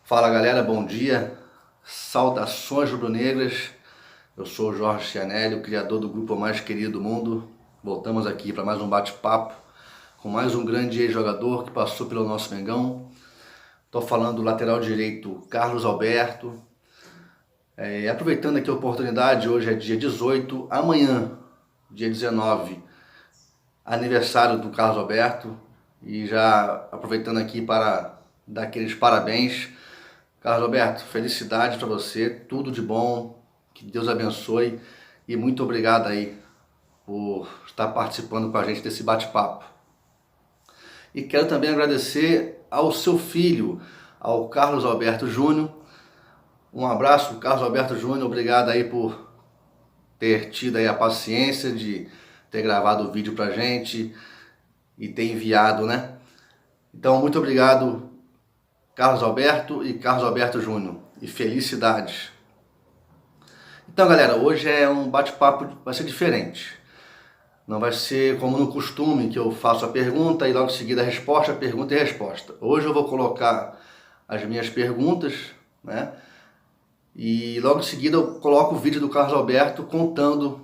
Fala galera, bom dia, saudações rubro-negras. Eu sou o Jorge Chianelli, o criador do grupo mais querido do mundo. Voltamos aqui para mais um bate-papo com mais um grande ex-jogador que passou pelo nosso Mengão. Estou falando do lateral direito Carlos Alberto. Aproveitando aqui a oportunidade, hoje é dia 18, amanhã, dia 19, aniversário do Carlos Alberto. E já aproveitando aqui para dar aqueles parabéns. Carlos Alberto, felicidade para você, tudo de bom, que Deus abençoe e muito obrigado aí por estar participando com a gente desse bate-papo. E quero também agradecer ao seu filho, ao Carlos Alberto Júnior. Um abraço, Carlos Alberto Júnior, obrigado aí por ter tido aí a paciência de ter gravado o vídeo pra gente e ter enviado, né? Então, muito obrigado, Carlos Alberto e Carlos Alberto Júnior, e felicidades. Então galera, hoje é um bate-papo, vai ser diferente. Não vai ser como no costume, que eu faço a pergunta e logo em seguida a resposta, pergunta e resposta. Hoje eu vou colocar as minhas perguntas, né? E logo em seguida eu coloco o vídeo do Carlos Alberto contando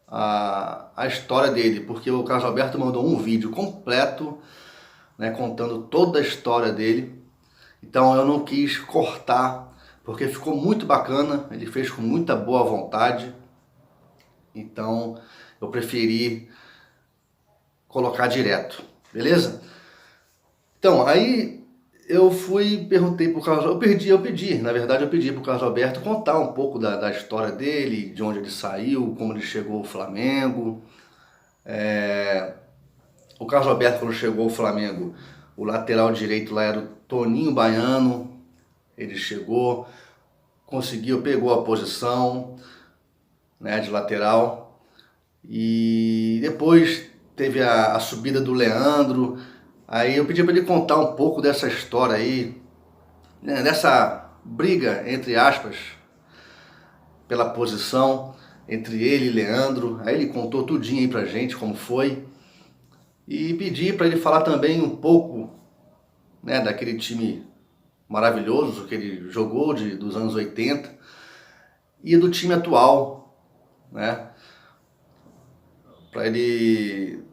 a história dele, porque o Carlos Alberto mandou um vídeo completo, né, contando toda a história dele. Então eu não quis cortar, porque ficou muito bacana, ele fez com muita boa vontade. Então eu preferi colocar direto, beleza? Então aí eu perguntei pro Carlos, eu pedi pro Carlos Alberto contar um pouco da história dele, de onde ele saiu, como ele chegou ao Flamengo. O Carlos Alberto, quando chegou ao Flamengo, o lateral direito lá era o Toninho Baiano. Ele chegou, conseguiu, pegou a posição, né, de lateral. E depois teve a subida do Leandro. Aí eu pedi para ele contar um pouco dessa história aí, né, dessa briga, entre aspas, pela posição entre ele e Leandro. Aí ele contou tudinho aí pra gente, como foi. E pedi para ele falar também um pouco, né, daquele time maravilhoso que ele jogou dos anos 80 e do time atual, né, para ele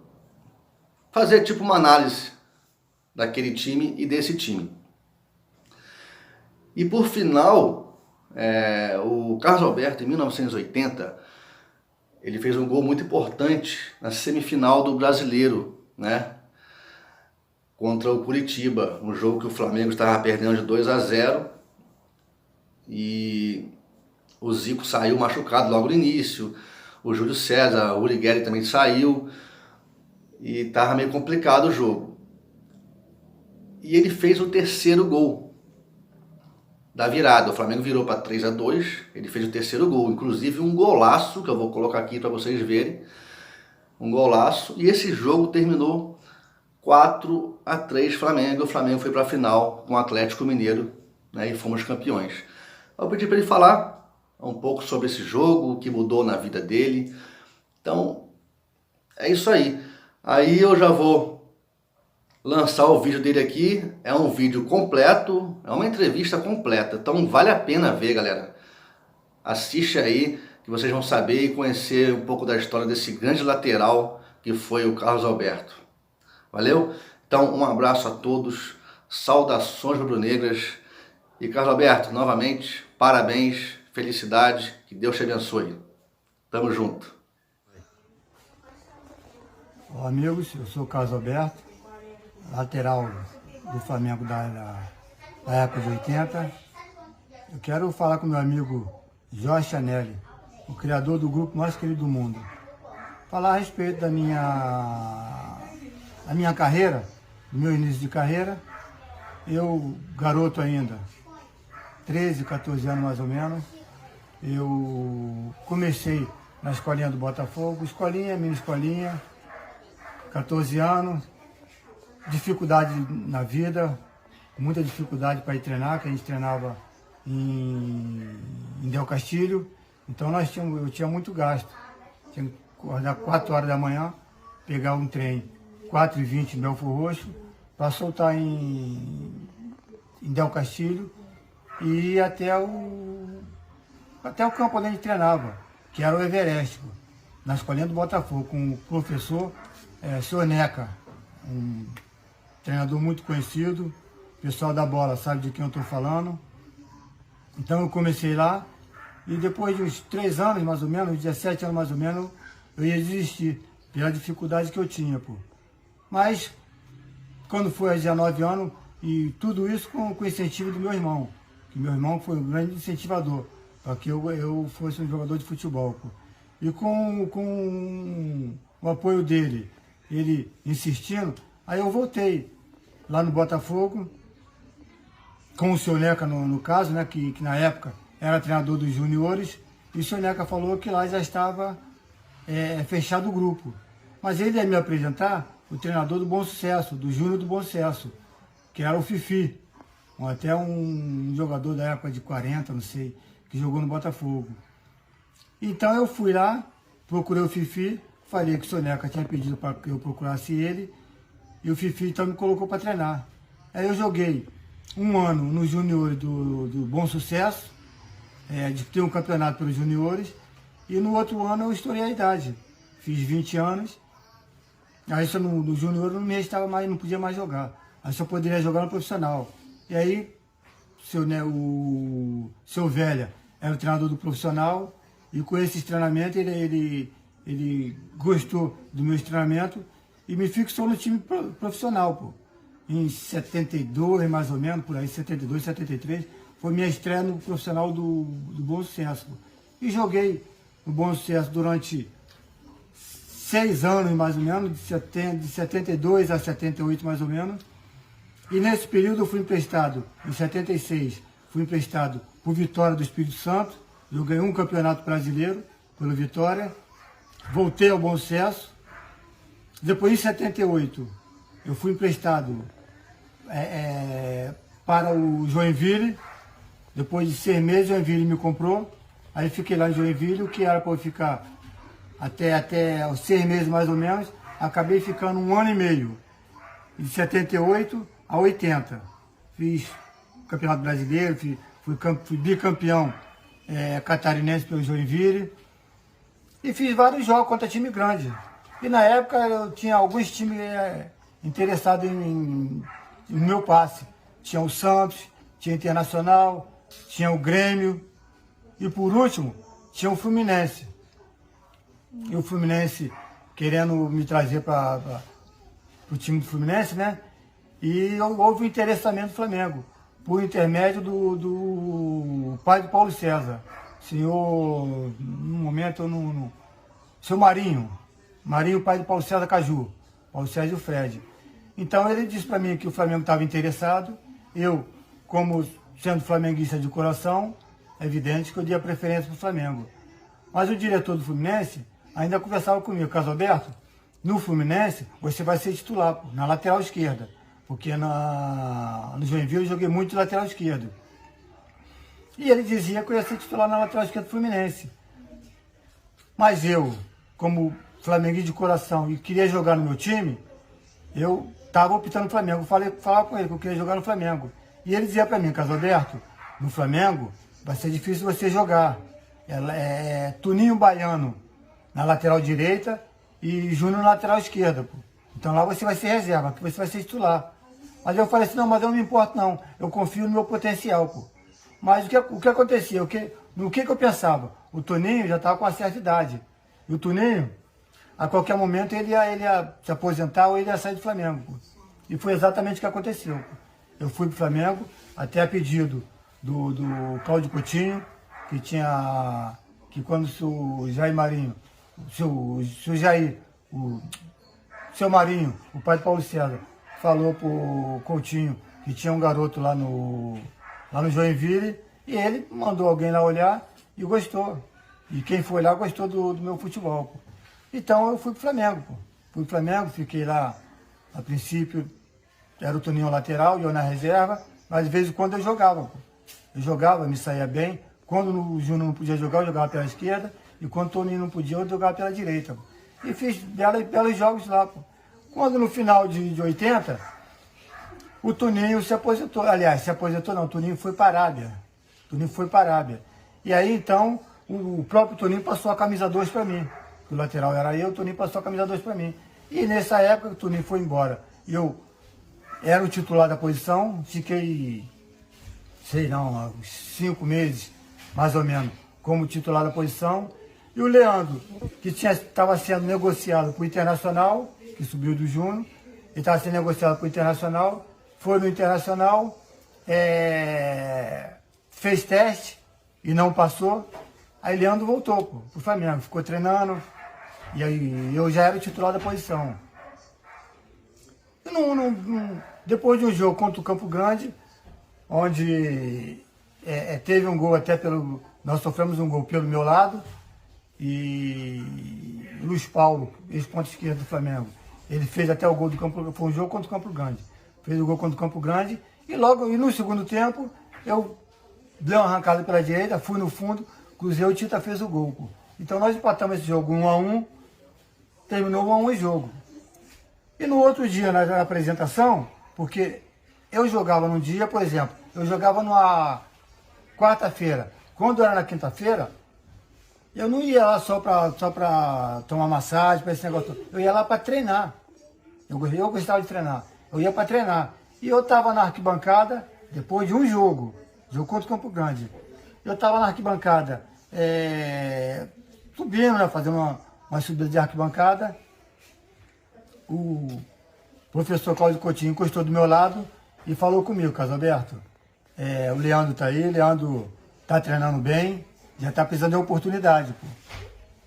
fazer tipo uma análise daquele time e desse time. E por final, o Carlos Alberto, em 1980, ele fez um gol muito importante na semifinal do Brasileiro, né, contra o Curitiba, um jogo que o Flamengo estava perdendo de 2-0 e o Zico saiu machucado logo no início, o Júlio César, o Urigueri também saiu e estava meio complicado o jogo. E ele fez o terceiro gol da virada, o Flamengo virou para 3-2, ele fez o terceiro gol, inclusive um golaço, que eu vou colocar aqui para vocês verem, um golaço, e esse jogo terminou 4-3 Flamengo. O Flamengo foi para a final com o Atlético Mineiro, né, e fomos campeões. Eu pedi para ele falar um pouco sobre esse jogo, o que mudou na vida dele. Então, é isso aí. Aí eu já vou lançar o vídeo dele aqui. É um vídeo completo, é uma entrevista completa. Então vale a pena ver, galera. Assiste aí, que vocês vão saber e conhecer um pouco da história desse grande lateral que foi o Carlos Alberto. Valeu? Então, um abraço a todos, saudações rubro-negras. E Carlos Alberto, novamente, parabéns, felicidade, que Deus te abençoe. Tamo junto. Olá, amigos, eu sou o Carlos Alberto, lateral do Flamengo da época de 80. Eu quero falar com meu amigo Jorge Chianelli, o criador do grupo mais querido do mundo. Falar a respeito da minha carreira, do meu início de carreira. Eu, garoto ainda, 13, 14 anos mais ou menos, eu comecei na escolinha do Botafogo, minha escolinha, 14 anos, dificuldade na vida, muita dificuldade para ir treinar, que a gente treinava em Del Castilho, então eu tinha muito gasto, tinha que acordar 4 horas da manhã, pegar um trem 4h20 em Belford Roxo, para soltar em Del Castilho e ia até o campo onde a gente treinava, que era o Everest, pô, na escolinha do Botafogo, com o professor Sr. Neca, um treinador muito conhecido, o pessoal da bola sabe de quem eu estou falando. Então eu comecei lá, e depois de uns 3 anos mais ou menos, 17 anos mais ou menos, eu ia desistir, pela dificuldade que eu tinha, pô. Mas, quando foi aos 19 anos, e tudo isso com o incentivo do meu irmão, que meu irmão foi um grande incentivador, para que eu fosse um jogador de futebol, pô. E com o apoio dele, ele insistindo, aí eu voltei lá no Botafogo, com o Sr. Neca no caso, né, que na época era treinador dos juniores, e o Sr. Neca falou que lá já estava fechado o grupo. Mas ele ia me apresentar o treinador do Bom Sucesso, do Júnior do Bom Sucesso, que era o Fifi, até um jogador da época de 40, não sei, que jogou no Botafogo. Então eu fui lá, procurei o Fifi, falei que o Sr. Neca tinha pedido para que eu procurasse ele, e o Fifi então me colocou para treinar. Aí eu joguei 1 ano no junior do Bom Sucesso, de ter um campeonato pelos juniores, e no outro ano eu estourei a idade. Fiz 20 anos, aí só no junior no mês não podia mais jogar. Aí só poderia jogar no profissional. E aí, o seu Velha era o treinador do profissional, e com esses treinamentos ele gostou do meu treinamento e me fixou no time profissional, pô. Em 72, mais ou menos, por aí, 72, 73, foi minha estreia no profissional do Bom Sucesso, pô. E joguei no Bom Sucesso durante 6 anos, mais ou menos, de 72 a 78, mais ou menos. E nesse período eu fui emprestado, em 76, fui emprestado por Vitória do Espírito Santo. Eu ganhei um campeonato brasileiro pelo Vitória. Voltei ao Bom Sucesso. Depois, em 78, eu fui emprestado para o Joinville. Depois de 6 meses, o Joinville me comprou. Aí fiquei lá em Joinville, o que era para eu ficar até os 6 meses mais ou menos. Acabei ficando 1 ano e meio. De 78 a 80. Fiz Campeonato Brasileiro, fui bicampeão catarinense pelo Joinville. E fiz vários jogos contra time grande. E na época eu tinha alguns times interessados no meu passe. Tinha o Santos, tinha o Internacional, tinha o Grêmio. E por último, tinha o Fluminense. E o Fluminense querendo me trazer para o time do Fluminense, né? E houve um interessamento do Flamengo, por intermédio do pai do Paulo César, senhor, no momento eu não... Seu Marinho, pai do Paulo César Caju, Paulo César e o Fred. Então ele disse para mim que o Flamengo estava interessado, eu, como sendo flamenguista de coração, é evidente que eu dei a preferência para o Flamengo. Mas o diretor do Fluminense ainda conversava comigo, Carlos Alberto, no Fluminense você vai ser titular, pô, na lateral esquerda. Porque no Joinville eu joguei muito de lateral esquerdo. E ele dizia que eu ia ser titular na lateral esquerda do Fluminense. Mas eu, como flamenguista de coração e queria jogar no meu time, eu estava optando no Flamengo. Falava com ele que eu queria jogar no Flamengo. E ele dizia para mim, Carlos Alberto, no Flamengo vai ser difícil você jogar. Tuninho Baiano na lateral direita e Júnior na lateral esquerda, pô. Então lá você vai ser reserva, aqui você vai ser titular. Mas eu falei assim, não, mas eu não me importo não, eu confio no meu potencial, pô. Mas o que acontecia, no que eu pensava? O Toninho já estava com uma certa idade. E o Toninho, a qualquer momento, ele ia se aposentar ou ele ia sair do Flamengo, pô. E foi exatamente o que aconteceu, pô. Eu fui pro Flamengo, até a pedido do Cláudio Coutinho, que quando o Jair Marinho, o seu Marinho, o pai do Paulo César, falou pro Coutinho que tinha um garoto lá no Joinville, e ele mandou alguém lá olhar e gostou. E quem foi lá gostou do meu futebol, pô. Então eu fui pro Flamengo, pô. Fui pro Flamengo, fiquei lá, a princípio, era o Toninho lateral e eu na reserva, mas de vez em quando eu jogava, pô. Eu jogava, me saía bem. Quando o Júnior não podia jogar, eu jogava pela esquerda, e quando o Toninho não podia, eu jogava pela direita, pô. E fiz belos jogos lá, pô. Quando no final de 80, o Toninho se aposentou. Aliás, se aposentou não, o Toninho foi para a Arábia. Toninho foi para a Arábia. E aí, então, o próprio Toninho passou a camisa 2 para mim. O lateral era eu, o Toninho passou a camisa 2 para mim. E nessa época, o Toninho foi embora. Eu era o titular da posição, fiquei, sei não, uns 5 meses, mais ou menos, como titular da posição. E o Leandro, que estava sendo negociado para o Internacional, que subiu do Júnior, ele estava sendo negociado para o Internacional, foi no Internacional, fez teste e não passou. Aí Leandro voltou para o Flamengo, ficou treinando, e aí eu já era o titular da posição. E depois de um jogo contra o Campo Grande, onde teve um gol até nós sofremos um gol pelo meu lado, e Luiz Paulo, ex-ponta esquerda do Flamengo, ele fez até o gol do Campo Grande, foi um jogo contra o Campo Grande, fez o gol contra o Campo Grande, e no segundo tempo, eu dei uma arrancada pela direita, fui no fundo, cruzei, o Tita fez o gol, pô. Então nós empatamos esse jogo 1-1, terminou 1-1 o jogo. E no outro dia, na apresentação, porque eu jogava num dia, por exemplo, eu jogava numa quarta-feira, quando era na quinta-feira, eu não ia lá só para tomar massagem, para esse negócio todo. Eu ia lá para treinar. Eu gostava de treinar. Eu ia para treinar. E eu estava na arquibancada, depois de um jogo contra o Campo Grande. Eu estava na arquibancada, subindo, né, fazendo uma subida de arquibancada. O professor Cláudio Coutinho encostou do meu lado e falou comigo: Carlos Alberto, o Leandro está aí, o Leandro está treinando bem, já está precisando de oportunidade, pô.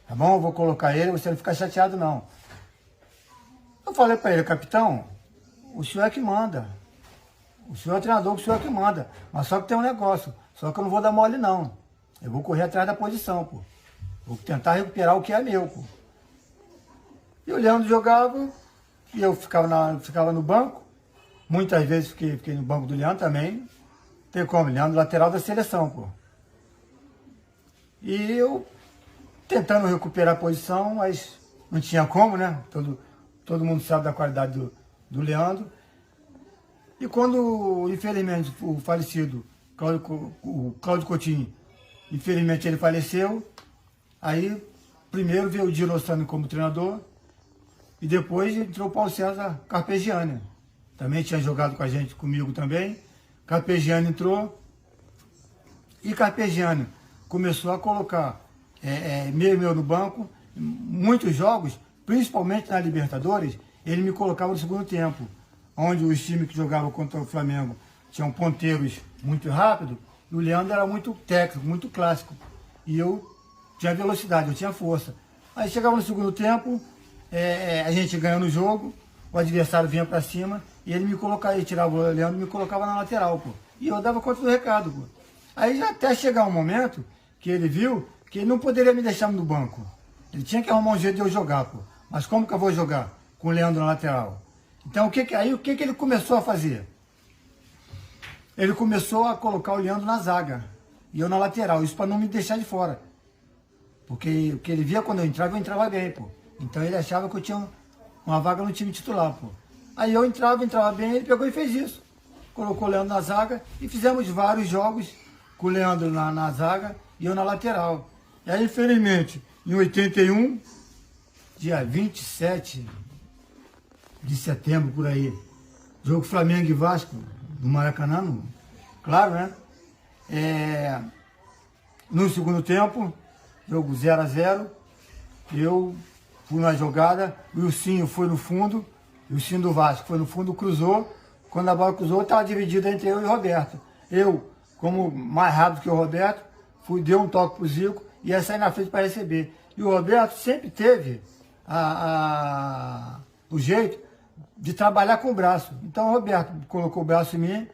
Tá bom? Eu vou colocar ele, você não fica chateado, não. Eu falei para ele: capitão, o senhor é que manda. O senhor é treinador, o senhor é que manda. Mas só que tem um negócio, só que eu não vou dar mole, não. Eu vou correr atrás da posição, pô. Vou tentar recuperar o que é meu, pô. E o Leandro jogava, e eu ficava no banco. Muitas vezes fiquei no banco do Leandro também. Tem como, Leandro, lateral da seleção, pô. E eu tentando recuperar a posição, mas não tinha como, né? Todo mundo sabe da qualidade do Leandro. E quando, infelizmente, o falecido o Cláudio Coutinho, infelizmente ele faleceu, aí primeiro veio o Di Rossano como treinador, e depois entrou o Paulo César Carpegiani. Também tinha jogado com a gente, comigo também. Carpegiani entrou, e Carpegiani começou a colocar meio no banco. Muitos jogos, principalmente na Libertadores, ele me colocava no segundo tempo, onde os times que jogavam contra o Flamengo tinham ponteiros muito rápidos, e o Leandro era muito técnico, muito clássico. E eu tinha velocidade, eu tinha força. Aí chegava no segundo tempo, a gente ganhando o jogo, o adversário vinha para cima, e ele me colocava, ele tirava o Leandro e me colocava na lateral, pô. E eu dava conta do recado, pô. Aí já até chegar um momento que ele viu que ele não poderia me deixar no banco. Ele tinha que arrumar um jeito de eu jogar, pô. Mas como que eu vou jogar com o Leandro na lateral? Então o que ele começou a fazer? Ele começou a colocar o Leandro na zaga e eu na lateral, isso para não me deixar de fora. Porque o que ele via quando eu entrava bem, pô. Então ele achava que eu tinha uma vaga no time titular, pô. Aí eu entrava bem, ele pegou e fez isso. Colocou o Leandro na zaga e fizemos vários jogos com o Leandro na zaga e eu na lateral. E aí, infelizmente, em 81, dia 27 de setembro, por aí, jogo Flamengo e Vasco, no Maracanã, claro, né? No segundo tempo, jogo 0-0, eu fui na jogada, o Wilsinho foi no fundo, o Wilsinho do Vasco foi no fundo, cruzou. Quando a bola cruzou, estava dividida entre eu e o Roberto. Eu, como mais rápido que o Roberto, dei um toque pro Zico e ia sair na frente para receber. E o Roberto sempre teve o jeito de trabalhar com o braço. Então o Roberto colocou o braço em mim,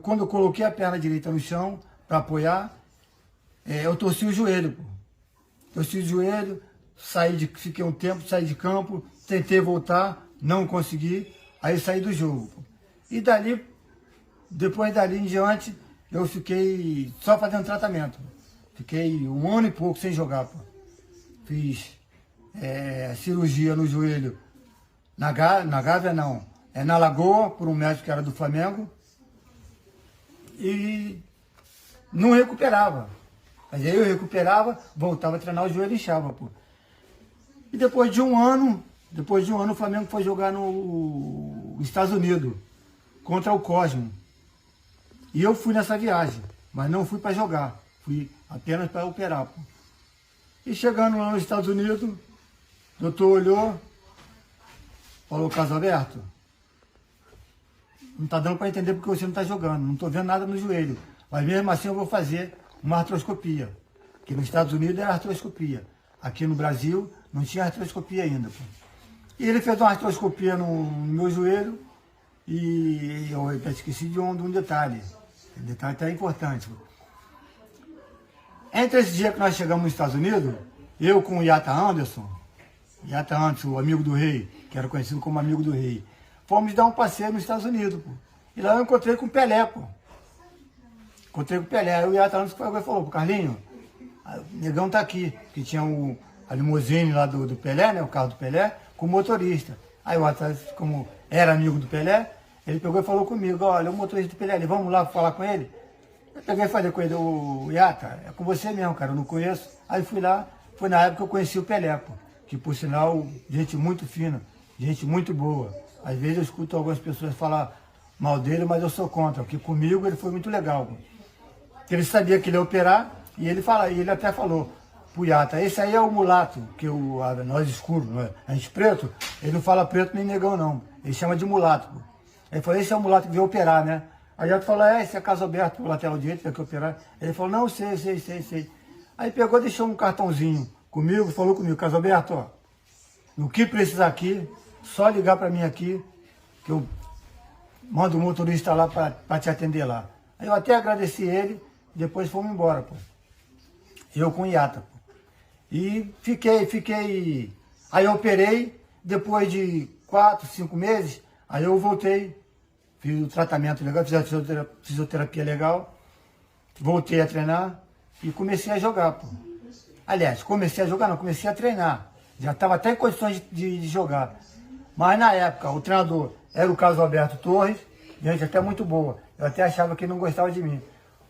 quando eu coloquei a perna direita no chão para apoiar, eu torci o joelho, pô. Torci o joelho, fiquei um tempo, saí de campo, tentei voltar, não consegui, aí saí do jogo, pô. E depois dali em diante, eu fiquei só fazendo tratamento. Fiquei 1 ano e pouco sem jogar, pô. Fiz cirurgia no joelho, na Gávea não, na Lagoa, por um médico que era do Flamengo. E não recuperava. Mas aí eu recuperava, voltava a treinar, o joelho inchava, pô. E depois de um ano, o Flamengo foi jogar nos Estados Unidos, contra o Cosmo. E eu fui nessa viagem, mas não fui para jogar, fui apenas para operar, pô. E chegando lá nos Estados Unidos, o doutor olhou, falou: Carlos Alberto, não está dando para entender porque você não está jogando, não estou vendo nada no joelho, mas mesmo assim eu vou fazer uma artroscopia, que nos Estados Unidos era artroscopia, aqui no Brasil não tinha artroscopia ainda, pô. E ele fez uma artroscopia no meu joelho e eu esqueci de um detalhe, um detalhe até importante, pô. Entre esse dia que nós chegamos nos Estados Unidos, eu com o Yata Anderson, o amigo do rei, que era conhecido como amigo do rei, fomos dar um passeio nos Estados Unidos, pô. E lá eu encontrei com o Pelé, pô. Encontrei com o Pelé. Aí o Yata Anderson falou: Carlinho, o negão tá aqui, que tinha a limusine lá do Pelé, né, o carro do Pelé, com o motorista. Aí o Yata, como era amigo do Pelé, ele pegou e falou comigo: olha, o motorista do Pelé ali, vamos lá falar com ele? Eu peguei e falei com ele: o Yata, é com você mesmo, cara, eu não conheço. Aí fui lá, foi na época que eu conheci o Pelé, pô, que por sinal, gente muito fina, gente muito boa. Às vezes eu escuto algumas pessoas falar mal dele, mas eu sou contra, porque comigo ele foi muito legal, pô. Ele sabia que ele ia operar, e ele até falou pro Yata: esse aí é o mulato, que nós escuros, a gente preto, ele não fala preto nem negão não, ele chama de mulato, pô. Ele falou: esse é o mulato que veio operar, né? Aí o Yata falou: esse é Carlos Alberto, o lateral direito, veio aqui operar. Ele falou: não, sei. Aí pegou, deixou um cartãozinho comigo, falou comigo: Carlos Alberto, ó, no que precisar aqui, só ligar para mim aqui, que eu mando o motorista lá para te atender lá. Aí eu até agradeci ele, depois fomos embora, pô. Eu com o Yata, pô. E fiquei. Aí eu operei, depois de 4, 5 meses, aí eu voltei, fiz o tratamento legal, fiz a fisioterapia legal, voltei a treinar e comecei a jogar, pô. Aliás, comecei a treinar. Já estava até em condições de jogar. Mas na época, o treinador era o Carlos Alberto Torres, gente até muito boa. Eu até achava que ele não gostava de mim.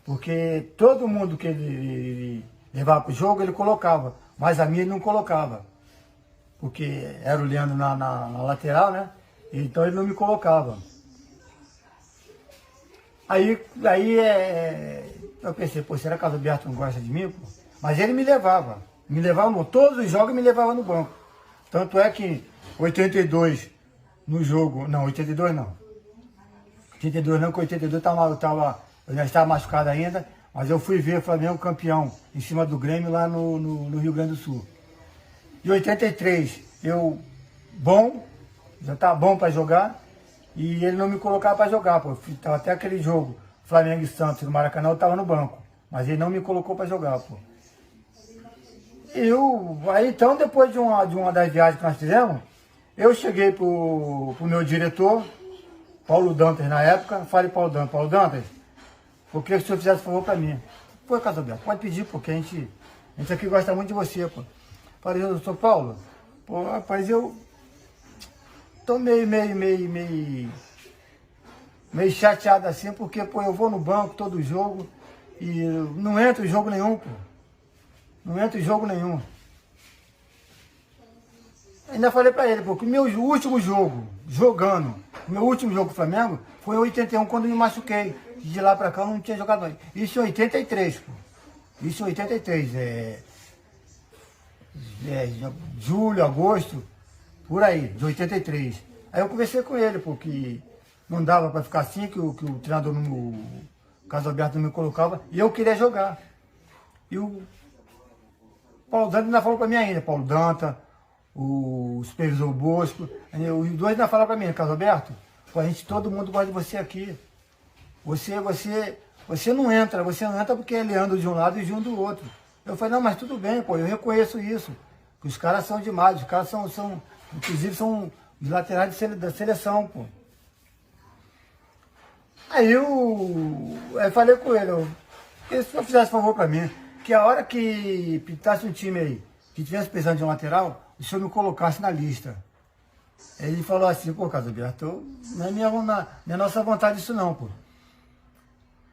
Porque todo mundo que ele levava para o jogo, ele colocava. Mas a minha ele não colocava. Porque era o Leandro na lateral, né? Então ele não me colocava. Aí eu pensei: pô, será que o Carlos Alberto não gosta de mim, pô? Mas ele me levava. Me levava no todos os jogos, me levava no banco. Tanto é que 82 no jogo, não, 82 não. 82 não, que 82 eu já estava machucado ainda, mas eu fui ver o Flamengo campeão em cima do Grêmio lá no Rio Grande do Sul. Em 83, já estava bom para jogar, e ele não me colocava para jogar, pô. Tava até aquele jogo, Flamengo e Santos no Maracanã, eu estava no banco, mas ele não me colocou para jogar, pô. Aí então, depois de uma das viagens que nós fizemos, eu cheguei pro meu diretor, Paulo Dantas na época, falei: Paulo Dantas, eu queria que o senhor fizesse um favor para mim. Pô, Carlos Alberto, pode pedir, porque a gente aqui gosta muito de você, pô. Falei: doutor Paulo, pô, rapaz, eu tô meio chateado assim, porque, pô, eu vou no banco todo jogo e não entra em jogo nenhum, pô. Não entra em jogo nenhum. Ainda falei pra ele: porque o meu último jogo, meu último jogo com o Flamengo foi em 81, quando eu me machuquei. De lá pra cá eu não tinha jogado mais. Isso em 83, pô. Isso em 83, julho, agosto, por aí, de 83. Aí eu conversei com ele, porque não dava pra ficar assim, que o treinador, o Carlos Alberto, não me colocava, e eu queria jogar. E o Paulo Dantas ainda falou pra mim ainda, Paulo Dantas, o Supervisor Bosco, os dois ainda falaram pra mim: Carlos Alberto, pô, todo mundo gosta de você aqui. Você não entra porque ele anda de um lado e de um do outro. Eu falei: não, mas tudo bem, pô, eu reconheço isso. Que os caras são demais, os caras inclusive são os laterais da seleção, pô. Aí eu falei com ele: se o senhor fizesse favor pra mim, que a hora que pintasse um time aí, que tivesse precisando de um lateral, o senhor me colocasse na lista. Aí ele falou assim: pô, Carlos Alberto, não é nossa vontade isso não, pô.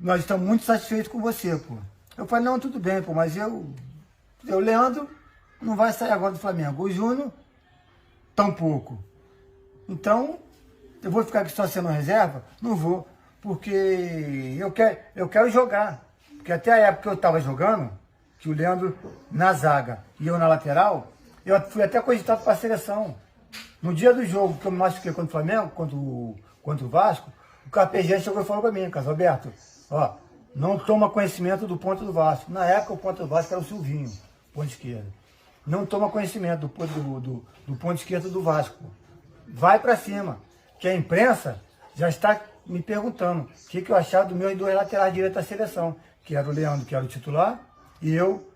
nós estamos muito satisfeitos com você, pô. Eu falei, não, tudo bem, pô, mas o Leandro não vai sair agora do Flamengo. O Júnior, tampouco. Então, eu vou ficar aqui só sendo reserva? Não vou, porque eu quero jogar. Porque até a época que eu estava jogando, que o Leandro na zaga e eu na lateral, eu fui até cogitado para a seleção. No dia do jogo que eu me machuquei contra o Flamengo, contra o Vasco, o Carpegiani chegou e falou para mim, Carlos Alberto, ó, não toma conhecimento do ponto do Vasco. Na época o ponto do Vasco era o Silvinho, ponto esquerdo. Não toma conhecimento do ponto esquerdo do Vasco. Vai para cima, que a imprensa já está me perguntando o que eu achava dos meus dois laterais direitos da seleção, que era o Leandro, que era o titular, e eu,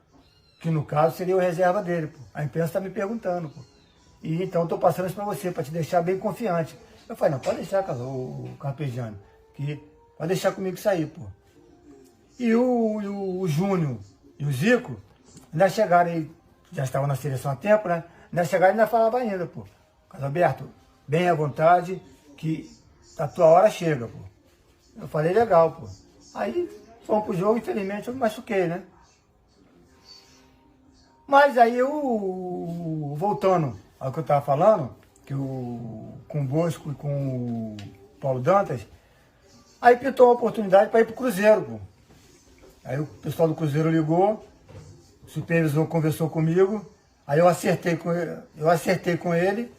que no caso seria o reserva dele. Pô. A imprensa está me perguntando. Pô. E então estou passando isso para você, para te deixar bem confiante. Eu falei, não, pode deixar, o Carpegiani, que pode deixar comigo sair, pô. E o Júnior e o Zico ainda chegaram aí, já estavam na seleção há tempo, né? Ainda chegaram e ainda falavam ainda, pô. Carlos Alberto, bem à vontade, que a tua hora chega, pô. Eu falei, legal, pô. Aí fomos pro jogo, infelizmente eu me machuquei, né? Mas aí voltando ao que eu estava falando, que com o Bosco e com o Paulo Dantas, aí pintou uma oportunidade para ir pro Cruzeiro, pô. Aí o pessoal do Cruzeiro ligou, o supervisor conversou comigo, aí eu acertei com ele,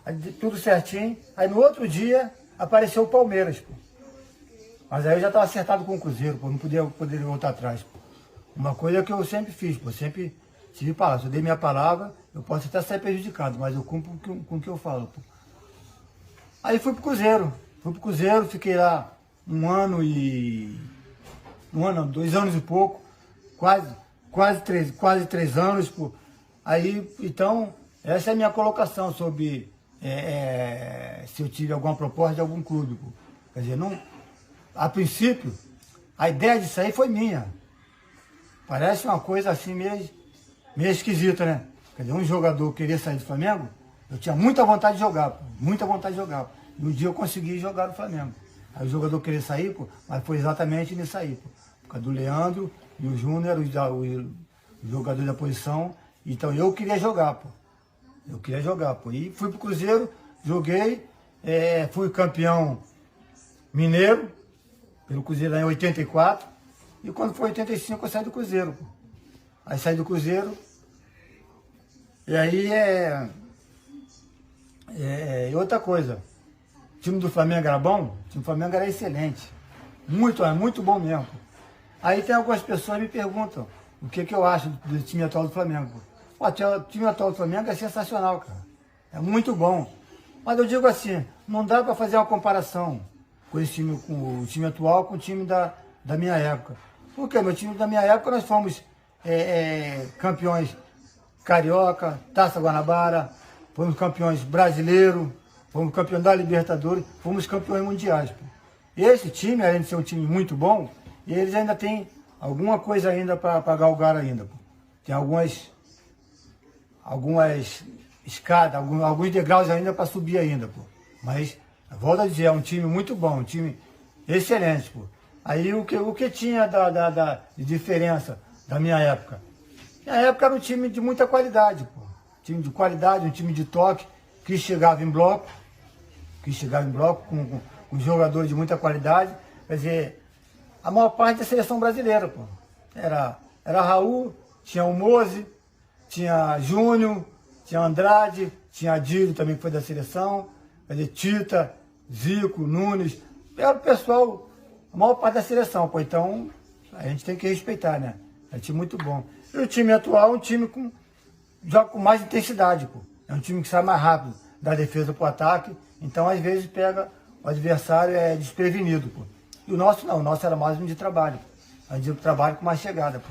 aí tudo certinho. Aí no outro dia apareceu o Palmeiras, pô. Mas aí eu já estava acertado com o Cruzeiro, pô, não poderia voltar atrás, pô. Uma coisa que eu sempre fiz, pô, sempre tive palavra. Se eu dei minha palavra, eu posso até ser prejudicado, mas eu cumpro com o que eu falo, pô. Aí fui pro Cruzeiro, fiquei lá 2 anos e pouco, quase 3 anos, pô. Aí, então, essa é a minha colocação sobre se eu tive alguma proposta de algum clube, pô. Quer dizer, não, a princípio, a ideia de sair foi minha. Parece uma coisa assim meio esquisita, né? Quer dizer, um jogador queria sair do Flamengo, eu tinha muita vontade de jogar, pô, muita vontade de jogar. E um dia eu consegui jogar no Flamengo. Aí o jogador queria sair, pô, mas foi exatamente nisso aí, pô. Por causa do Leandro e o Júnior, o jogador da posição. Então eu queria jogar, pô. Eu queria jogar, pô. E fui pro Cruzeiro, joguei, fui campeão mineiro, pelo Cruzeiro lá em 84. E quando foi 85 eu saí do Cruzeiro, pô. Aí saí do Cruzeiro. E aí e outra coisa. O time do Flamengo era bom? O time do Flamengo era excelente. Muito bom mesmo. Aí tem algumas pessoas que me perguntam o que eu acho do time atual do Flamengo. Pô, o time atual do Flamengo é sensacional, cara. É muito bom. Mas eu digo assim, não dá para fazer uma comparação com o time atual com o time da minha época. Porque meu time da minha época nós fomos campeões carioca, Taça Guanabara, fomos campeões brasileiro, fomos campeões da Libertadores, fomos campeões mundiais. Pô. Esse time, além de ser um time muito bom, eles ainda têm alguma coisa ainda para galgar ainda. Pô. Tem algumas escadas, alguns degraus ainda para subir ainda. Pô. Mas, volto a dizer, é um time muito bom, um time excelente. Pô. Aí o que tinha de diferença da minha época? Minha época era um time de muita qualidade, pô. Time de qualidade, um time de toque, que chegava em bloco com jogadores de muita qualidade. Quer dizer, a maior parte da seleção brasileira, pô. Era Raul, tinha o Mose, tinha Júnior, tinha Andrade, tinha Adílio também que foi da seleção, quer dizer, Tita, Zico, Nunes, era o pessoal, a maior parte da seleção, pô. Então, a gente tem que respeitar, né? É um time muito bom. E o time atual é um time joga com mais intensidade, pô. É um time que sai mais rápido da defesa para o ataque, então às vezes pega o adversário desprevenido, pô. E o nosso não, o nosso era mais um de trabalho, pô. A gente ia pro trabalho com mais chegada, pô.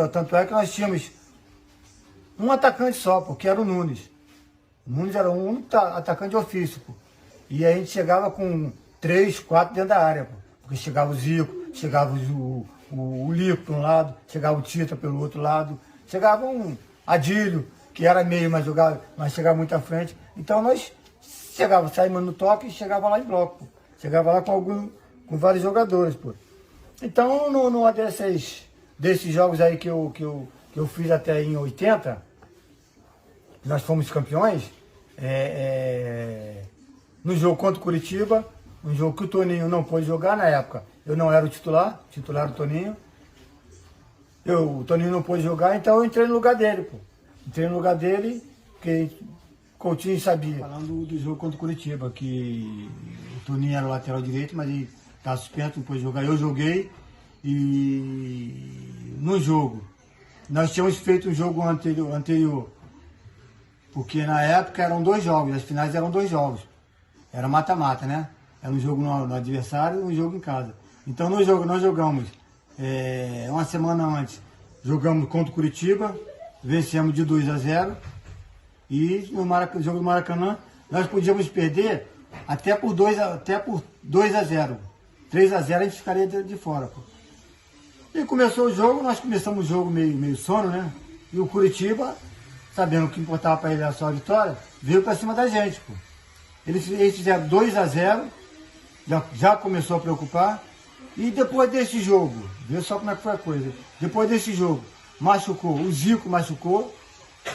Tanto é que nós tínhamos um atacante só, pô, que era o Nunes. O Nunes era um único atacante de ofício, pô. E a gente chegava com 3, 4 dentro da área, pô. Porque chegava o Zico, chegava o Lico para um lado, chegava o Tita pelo outro lado, chegava um Adílio, que era meio, mas chegava muito à frente. Então nós saímos no toque e chegava lá em bloco, pô. Chegava lá com vários jogadores, pô. Então, numa desses jogos aí que eu fiz até em 80, nós fomos campeões, no jogo contra o Curitiba, um jogo que o Toninho não pôde jogar na época. Eu não era o titular era o Toninho. O Toninho não pôde jogar, então eu entrei no lugar dele, pô. Entrei no lugar dele, porque Coutinho sabia. Falando do jogo contra o Curitiba, que o Toninho era o lateral direito, mas ele estava suspenso, não pôde jogar. Eu joguei e no jogo, nós tínhamos feito um jogo anterior, porque na época eram 2 jogos, as finais eram 2 jogos. Era mata-mata, né? Era um jogo no adversário e um jogo em casa. Então nós jogamos uma semana antes, jogamos contra o Curitiba, vencemos de 2-0 e no jogo do Maracanã nós podíamos perder até por 2-0. 3-0 a gente ficaria de fora. Pô. E começou o jogo, nós começamos o jogo meio sono, né? E o Curitiba, sabendo que importava para ele era só a vitória, veio para cima da gente. Pô. Eles fizeram 2-0, já começou a preocupar. E depois desse jogo, vê só como é que foi a coisa. Depois desse jogo, o Zico machucou,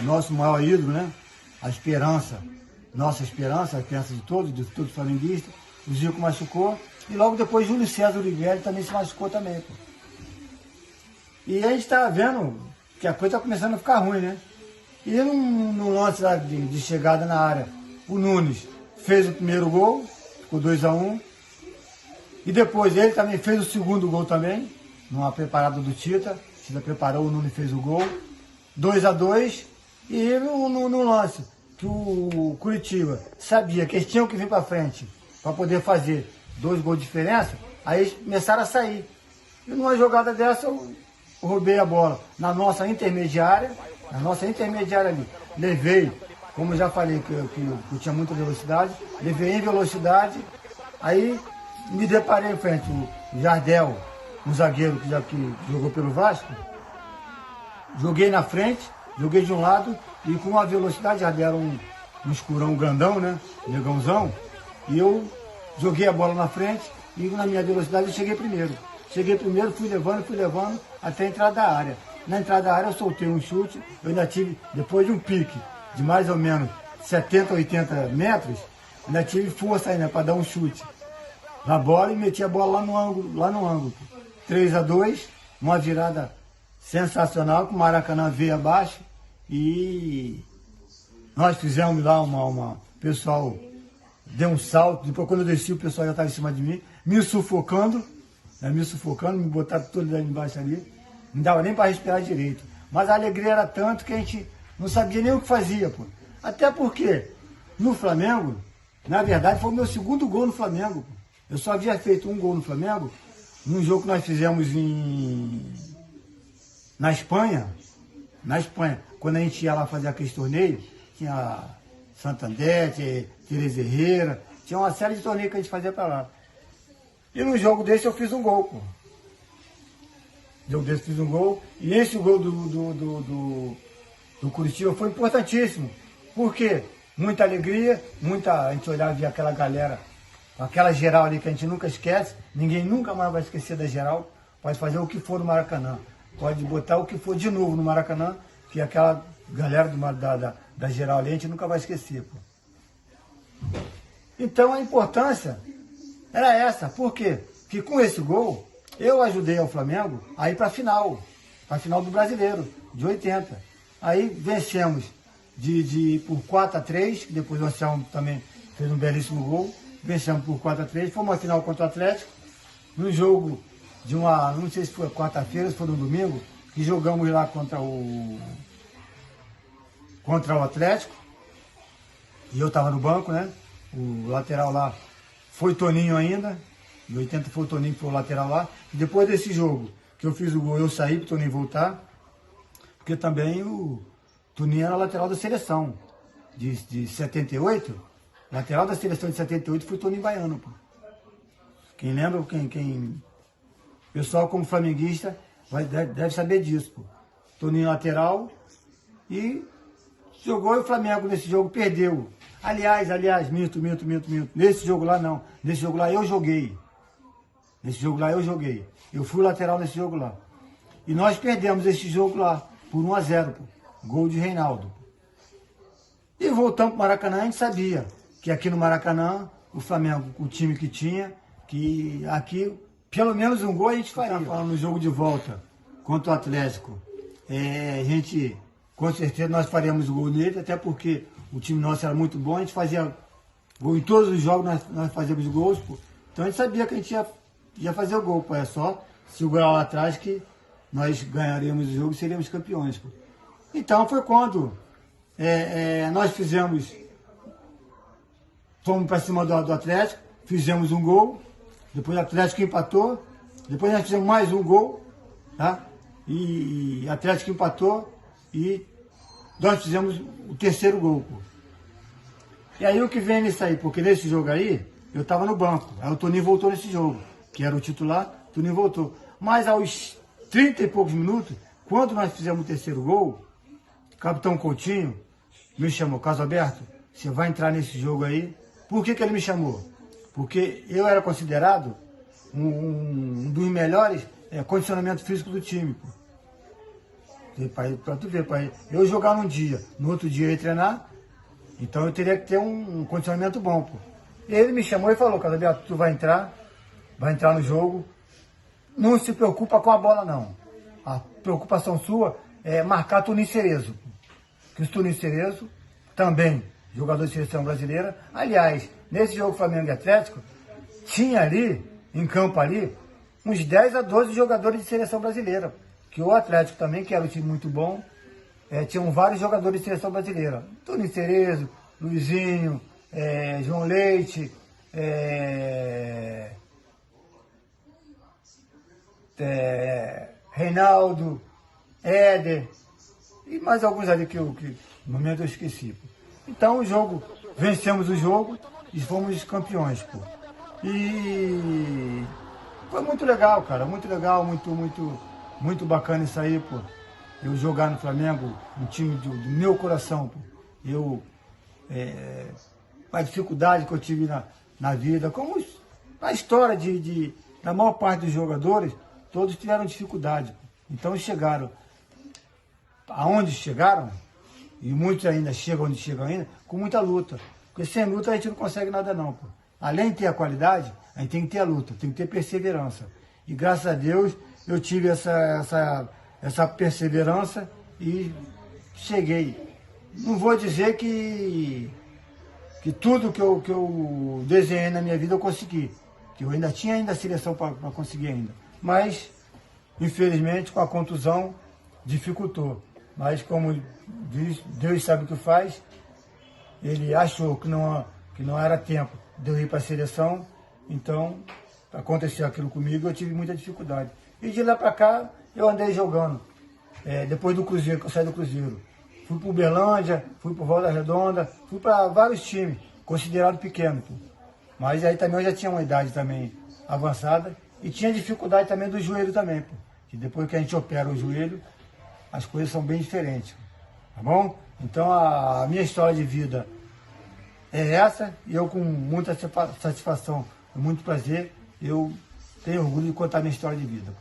nosso maior ídolo, né? A esperança, nossa esperança, a esperança de todos flamenguistas. O Zico machucou. E logo depois Júlio César Oliveira também se machucou também. Pô. E a gente tá vendo que a coisa tá começando a ficar ruim, né? E no lance lá de chegada na área, o Nunes fez o primeiro gol, ficou 2-1. E depois ele também fez o segundo gol também, numa preparada do Tita. O Tita preparou, o Nunes fez o gol. 2-2. E no lance, que o Curitiba sabia que eles tinham que vir para frente para poder fazer 2 gols de diferença, aí eles começaram a sair. E numa jogada dessa eu roubei a bola na nossa intermediária ali. Levei, como eu já falei, que eu tinha muita velocidade, levei em velocidade, aí me deparei em frente o Jardel, um zagueiro que jogou pelo Vasco. Joguei na frente, joguei de um lado e com uma velocidade, Jardel era um escurão grandão, né? Negãozão. E eu joguei a bola na frente e na minha velocidade eu cheguei primeiro. Fui levando até a entrada da área. Na entrada da área eu soltei um chute, eu ainda tive, depois de um pique de mais ou menos 70, 80 metros, ainda tive força ainda para dar um chute na bola e meti a bola lá no ângulo. 3-2, uma virada sensacional, que o Maracanã veio abaixo e nós fizemos lá o pessoal deu um salto, depois quando eu desci o pessoal já estava em cima de mim, me sufocando, me botaram todo ali embaixo ali, não dava nem para respirar direito. Mas a alegria era tanto que a gente não sabia nem o que fazia, pô. Até porque no Flamengo, na verdade foi o meu segundo gol no Flamengo, pô. Eu só havia feito um gol no Flamengo, num jogo que nós fizemos na Espanha, quando a gente ia lá fazer aquele torneio, tinha Santander, tinha Teresa Herrera, tinha uma série de torneios que a gente fazia para lá. E no jogo desse eu fiz um gol, pô. E esse gol do Curitiba foi importantíssimo. Por quê? Muita alegria, a gente olhava e via aquela galera, aquela geral ali que a gente nunca esquece, ninguém nunca mais vai esquecer da geral, pode fazer o que for no Maracanã, pode botar o que for de novo no Maracanã, que aquela galera da geral ali a gente nunca vai esquecer. Pô. Então a importância era essa, por quê? Porque com esse gol, eu ajudei ao Flamengo a ir para a final do Brasileiro, de 80. Aí vencemos por 4-3, que depois o Anselmo também fez um belíssimo gol, vencemos por 4-3, fomos à final contra o Atlético, num jogo de não sei se foi quarta-feira, se foi no domingo, que jogamos lá contra o Atlético, e eu estava no banco, né? O lateral lá foi Toninho ainda, em 80 foi o Toninho que foi o lateral lá, e depois desse jogo, que eu fiz o gol, eu saí para o Toninho voltar, porque também o Toninho era lateral da seleção, de 78, lateral da seleção de 78 foi o Toninho Baiano, pô. Quem lembra, pessoal como flamenguista deve saber disso, pô. Toninho lateral e jogou e o Flamengo nesse jogo perdeu. Aliás, minto. Nesse jogo lá não. Nesse jogo lá eu joguei. Nesse jogo lá eu joguei. Eu fui lateral nesse jogo lá. E nós perdemos esse jogo lá por 1-0, pô. Gol de Reinaldo. E voltamos para o Maracanã, a gente sabia que aqui no Maracanã, o Flamengo, o time que tinha, que aqui, pelo menos um gol a gente faria. Falando no jogo de volta contra o Atlético, a gente, com certeza, nós faríamos gol nele, até porque o time nosso era muito bom, a gente fazia gol em todos os jogos, nós fazíamos gols, pô. Então a gente sabia que a gente ia fazer o gol, pô. É só segurar lá atrás que nós ganharíamos o jogo e seríamos campeões, pô. Então foi quando nós fomos para cima do Atlético, fizemos um gol, depois o Atlético empatou, depois nós fizemos mais um gol, tá? E o Atlético empatou e nós fizemos o terceiro gol, pô. E aí o que vem nisso aí? Porque nesse jogo aí, eu estava no banco, aí o Toninho voltou nesse jogo, que era o titular, o Toninho voltou. Mas aos 30 e poucos minutos, quando nós fizemos o terceiro gol, o capitão Coutinho me chamou, Caso Aberto, você vai entrar nesse jogo aí. Por que ele me chamou? Porque eu era considerado um dos melhores condicionamento físico do time. Para tu ver, pai, eu jogar num dia, no outro dia eu ia treinar, então eu teria que ter um condicionamento bom. Pô. Ele me chamou e falou, Caso Aberto, tu vai entrar no jogo, não se preocupa com a bola não. A preocupação sua é marcar Toninho Cerezo. Que o Toninho Cerezo também, jogador de seleção brasileira. Aliás, nesse jogo Flamengo e Atlético, tinha ali, em campo ali, uns 10 a 12 jogadores de seleção brasileira. Que o Atlético também, que era um time muito bom, tinham vários jogadores de seleção brasileira. Toninho Cerezo, Luizinho, João Leite, Reinaldo, Éder, e mais alguns ali que no momento eu esqueci. Pô. Então o jogo, vencemos o jogo e fomos campeões. Pô. E foi muito legal, cara, muito legal, muito bacana isso aí, pô. Eu jogar no Flamengo, um time do meu coração, pô. A dificuldade que eu tive na vida, como a história da maior parte dos jogadores, todos tiveram dificuldade. Pô. Então chegaram aonde chegaram, e muitos ainda chegam onde chegam ainda, com muita luta. Porque sem luta a gente não consegue nada não, pô. Além de ter a qualidade, a gente tem que ter a luta, tem que ter perseverança. E graças a Deus eu tive essa perseverança e cheguei. Não vou dizer que tudo que eu desenhei na minha vida eu consegui. Que eu ainda tinha a seleção para conseguir ainda. Mas, infelizmente, com a contusão, dificultou. Mas como Deus sabe o que faz, ele achou que não era tempo de eu ir para a seleção, então aconteceu aquilo comigo, eu tive muita dificuldade. E de lá para cá, eu andei jogando. Depois do Cruzeiro, que eu saí do Cruzeiro. Fui para o Uberlândia, fui para o Volta Redonda, fui para vários times, considerado pequeno. Pô. Mas aí também eu já tinha uma idade também avançada e tinha dificuldade também do joelho também. Pô. Que depois que a gente opera o joelho, as coisas são bem diferentes, tá bom? Então a minha história de vida é essa, e eu com muita satisfação, com muito prazer, eu tenho orgulho de contar a minha história de vida.